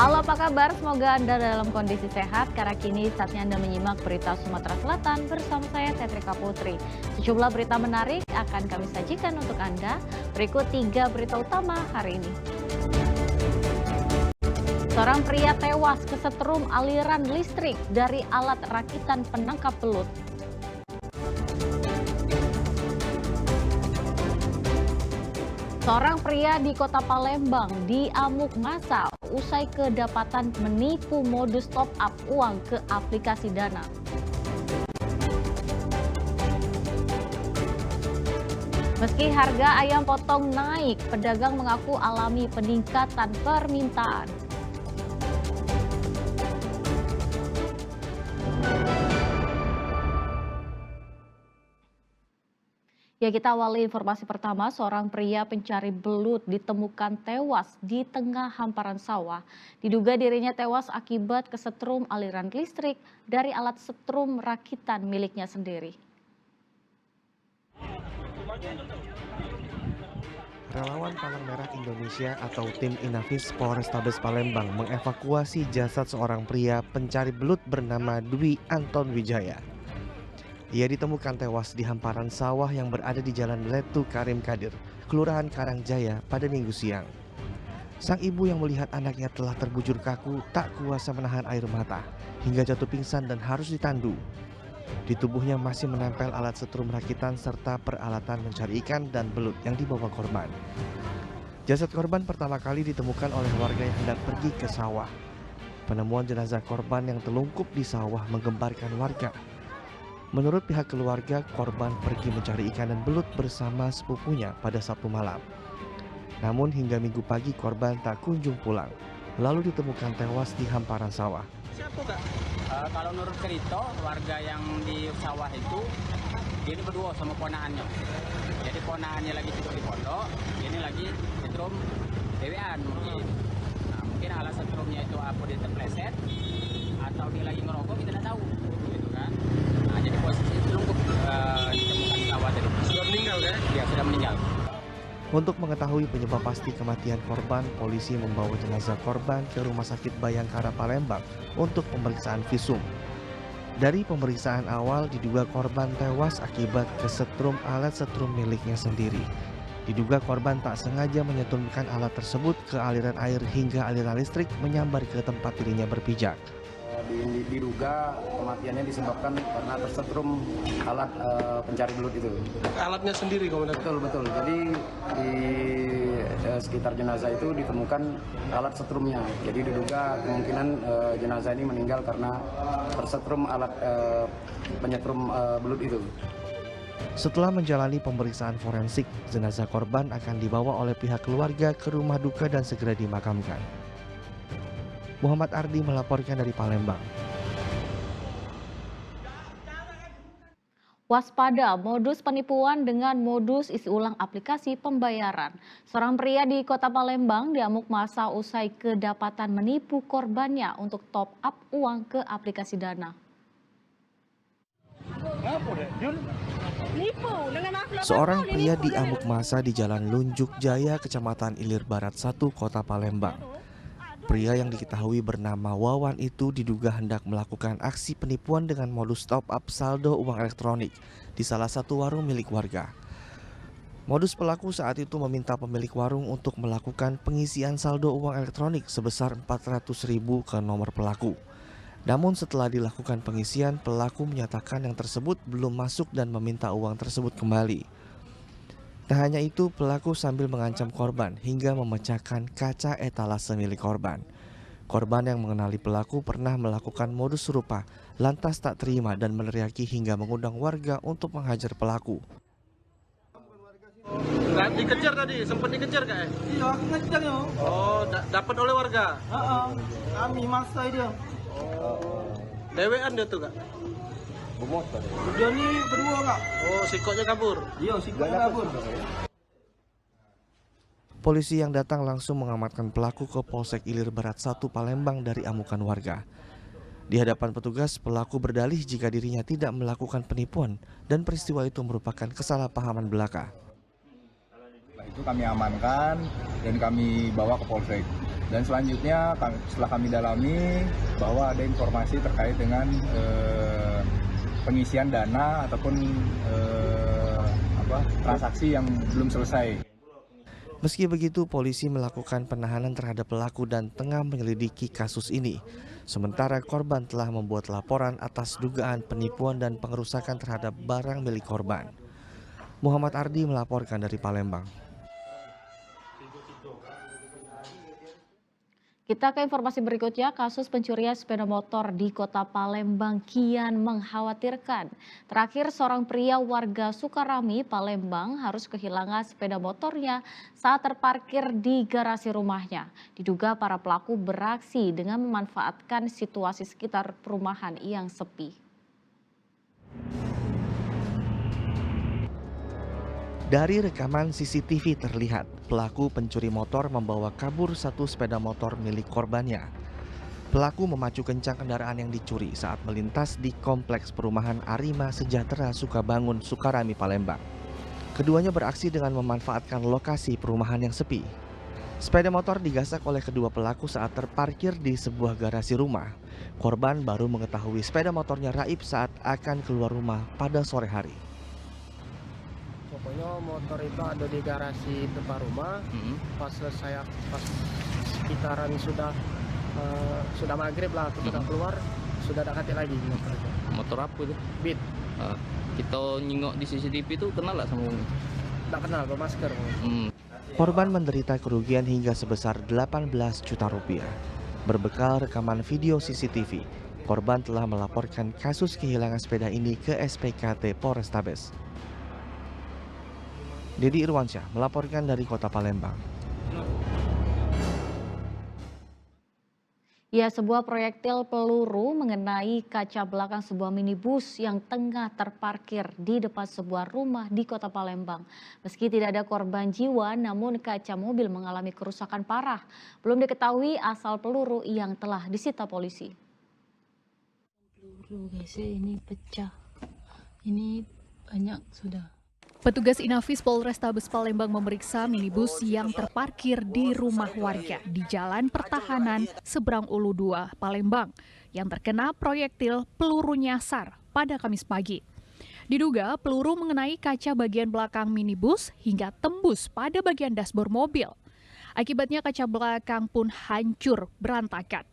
Halo, apa kabar? Semoga Anda dalam kondisi sehat, karena kini saatnya Anda menyimak berita Sumatera Selatan bersama saya, Tetrika Putri. Sejumlah berita menarik akan kami sajikan untuk Anda. Berikut 3 berita utama hari ini. Seorang pria tewas kesetrum aliran listrik dari alat rakitan penangkap belut. Seorang pria di Kota Palembang diamuk massa usai kedapatan menipu modus top up uang ke aplikasi Dana. Meski harga ayam potong naik, pedagang mengaku alami peningkatan permintaan. Ya, kita awali informasi pertama. Seorang pria pencari belut ditemukan tewas di tengah hamparan sawah. Diduga dirinya tewas akibat kesetrum aliran listrik dari alat setrum rakitan miliknya sendiri. Relawan Palang Merah Indonesia atau tim Inafis Polrestabes Palembang mengevakuasi jasad seorang pria pencari belut bernama Dwi Anton Wijaya. Ia ditemukan tewas di hamparan sawah yang berada di Jalan Letu Karim Kadir, Kelurahan Karangjaya pada Minggu siang. Sang ibu yang melihat anaknya telah terbujur kaku tak kuasa menahan air mata hingga jatuh pingsan dan harus ditandu. Di tubuhnya masih menempel alat setrum rakitan serta peralatan mencari ikan dan belut yang dibawa korban. Jasad korban pertama kali ditemukan oleh warga yang hendak pergi ke sawah. Penemuan jenazah korban yang telungkup di sawah menggemparkan warga. Menurut pihak keluarga, korban pergi mencari ikan dan belut bersama sepupunya pada Sabtu malam. Namun hingga Minggu pagi korban tak kunjung pulang, lalu ditemukan tewas di hamparan sawah. Siapa kak? Kalau menurut cerita warga yang di sawah itu, ini berdua sama ponaannya. Jadi ponaannya lagi tidur di pondok, ini lagi setrum dewean mungkin. Nah, mungkin alat setrumnya itu apa dia terpleset atau dia lagi ngerokok, kita tidak tahu, gitu kan? Nah, jadi posisi telungkup ditemukan di sawah tadi. Sudah meninggal kan? Ya, sudah meninggal. Untuk mengetahui penyebab pasti kematian korban, polisi membawa jenazah korban ke Rumah Sakit Bayangkara Palembang untuk pemeriksaan visum. Dari pemeriksaan awal diduga korban tewas akibat kesetrum alat setrum miliknya sendiri. Diduga korban tak sengaja menyetrumkan alat tersebut ke aliran air hingga aliran listrik menyambar ke tempat dirinya berpijak. Diduga kematiannya disebabkan karena tersetrum alat pencari belut itu. Alatnya sendiri, komandan? Betul. Jadi di sekitar jenazah itu ditemukan alat setrumnya. Jadi diduga kemungkinan jenazah ini meninggal karena tersetrum alat penyetrum belut itu. Setelah menjalani pemeriksaan forensik, jenazah korban akan dibawa oleh pihak keluarga ke rumah duka dan segera dimakamkan. Muhammad Ardi melaporkan dari Palembang. Waspada modus penipuan dengan modus isi ulang aplikasi pembayaran. Seorang pria di Kota Palembang diamuk massa usai kedapatan menipu korbannya untuk top up uang ke aplikasi Dana. Seorang pria diamuk massa di Jalan Lunjuk Jaya, Kecamatan Ilir Barat 1, Kota Palembang. Pria yang diketahui bernama Wawan itu diduga hendak melakukan aksi penipuan dengan modus top up saldo uang elektronik di salah satu warung milik warga. Modus pelaku saat itu meminta pemilik warung untuk melakukan pengisian saldo uang elektronik sebesar 400.000 ke nomor pelaku. Namun setelah dilakukan pengisian, pelaku menyatakan yang tersebut belum masuk dan meminta uang tersebut kembali. Tak hanya itu, pelaku sambil mengancam korban hingga memecahkan kaca etalase milik korban. Korban yang mengenali pelaku pernah melakukan modus serupa, lantas tak terima dan meneriaki hingga mengundang warga untuk menghajar pelaku. Nggak dikejar tadi, sempat dikejar kak? Iya, aku ngejar ya. Oh, dapat oleh warga? Kami masa dia. Dewean dia tuh kak? Dia ni berdua kak. Oh, sikoknya kabur? Iya, sikapnya kabur. Polisi yang datang langsung mengamankan pelaku ke Polsek Ilir Barat 1 Palembang dari amukan warga. Di hadapan petugas, pelaku berdalih jika dirinya tidak melakukan penipuan dan peristiwa itu merupakan kesalahpahaman belaka. Itu kami amankan dan kami bawa ke Polsek. Dan selanjutnya setelah kami dalami bahwa ada informasi terkait dengan pengisian dana ataupun transaksi yang belum selesai. Meski begitu, polisi melakukan penahanan terhadap pelaku dan tengah menyelidiki kasus ini. Sementara korban telah membuat laporan atas dugaan penipuan dan pengerusakan terhadap barang milik korban. Muhammad Ardi melaporkan dari Palembang. Kita ke informasi berikutnya, kasus pencurian sepeda motor di kota Palembang kian mengkhawatirkan. Terakhir, seorang pria warga Sukarami, Palembang harus kehilangan sepeda motornya saat terparkir di garasi rumahnya. Diduga para pelaku beraksi dengan memanfaatkan situasi sekitar perumahan yang sepi. Dari rekaman CCTV terlihat pelaku pencuri motor membawa kabur satu sepeda motor milik korbannya. Pelaku memacu kencang kendaraan yang dicuri saat melintas di kompleks perumahan Arima Sejahtera Sukabangun, Sukarami, Palembang. Keduanya beraksi dengan memanfaatkan lokasi perumahan yang sepi. Sepeda motor digasak oleh kedua pelaku saat terparkir di sebuah garasi rumah. Korban baru mengetahui sepeda motornya raib saat akan keluar rumah pada sore hari. Pokoknya motor itu ada di garasi depan rumah. Pas sekitaran sudah maghrib lah, sudah keluar, sudah dekati lagi motornya. Motor apa itu? Beat. Kita nyingok di CCTV itu kenal lah sama Umi? Tak kenal, bermasker. Korban menderita kerugian hingga sebesar 18 juta rupiah. Berbekal rekaman video CCTV, korban telah melaporkan kasus kehilangan sepeda ini ke SPKT Polrestabes. Dedi Irwansyah melaporkan dari kota Palembang. Ya, sebuah proyektil peluru mengenai kaca belakang sebuah minibus yang tengah terparkir di depan sebuah rumah di kota Palembang. Meski tidak ada korban jiwa, namun kaca mobil mengalami kerusakan parah. Belum diketahui asal peluru yang telah disita polisi. Peluru guys, ini pecah. Ini banyak sudah. Petugas Inafis Polrestabes Palembang memeriksa minibus yang terparkir di rumah warga di Jalan Pertahanan Seberang Ulu 2, Palembang, yang terkena proyektil peluru nyasar pada Kamis pagi. Diduga peluru mengenai kaca bagian belakang minibus hingga tembus pada bagian dashboard mobil. Akibatnya kaca belakang pun hancur berantakan.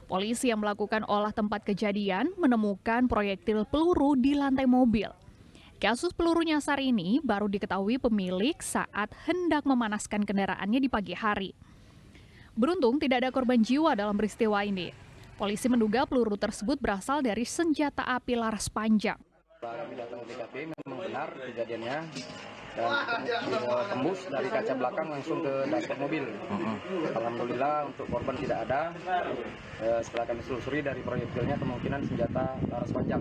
Polisi yang melakukan olah tempat kejadian menemukan proyektil peluru di lantai mobil. Kasus peluru nyasar ini baru diketahui pemilik saat hendak memanaskan kendaraannya di pagi hari. Beruntung tidak ada korban jiwa dalam peristiwa ini. Polisi menduga peluru tersebut berasal dari senjata api laras panjang. Kami datang ke TKP, memang benar kejadiannya dan tembus dari kaca belakang langsung ke dashboard mobil. Alhamdulillah untuk korban tidak ada. Setelah kami telusuri dari proyektilnya kemungkinan senjata laras panjang.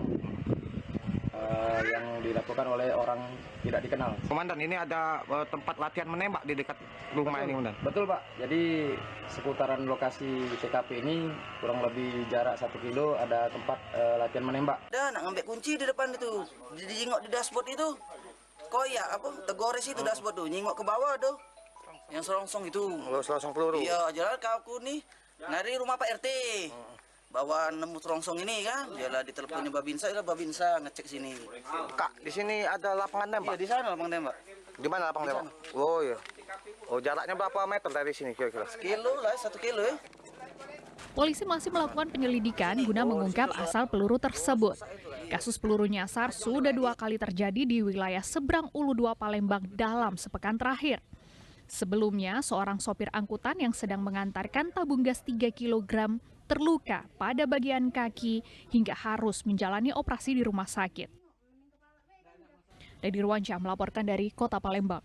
Yang dilakukan oleh orang tidak dikenal. Komandan, ini ada tempat latihan menembak di dekat rumah ini, Komandan? Betul, Pak. Jadi seputaran lokasi TKP ini kurang lebih jarak 1 kilo ada tempat latihan menembak. Ada nak ngambil kunci di depan itu, dijingok di dashboard itu, koyak apa, tegores itu dashboard tuh, nyingok ke bawah tuh, yang selongsong itu. Selongsong peluru? Iya, jalan aku nih, dari rumah Pak RT. Bawa nemu selongsong ini kan, jalan di teleponnya Babinsa, Babinsa ngecek sini. Kak, di sini ada lapangan tembak? Iya, di sana lapangan tembak. Di mana lapangan tembak? Oh iya. Oh, jaraknya berapa meter dari sini kira-kira? 1 kilo lah, 1 kilo ya. Polisi masih melakukan penyelidikan guna mengungkap asal peluru tersebut. Kasus peluru nyasar sudah 2 kali terjadi di wilayah Seberang Ulu 2 Palembang dalam sepekan terakhir. Sebelumnya, seorang sopir angkutan yang sedang mengantarkan tabung gas 3 kg terluka pada bagian kaki hingga harus menjalani operasi di rumah sakit. Dedi Irwansyah melaporkan dari Kota Palembang.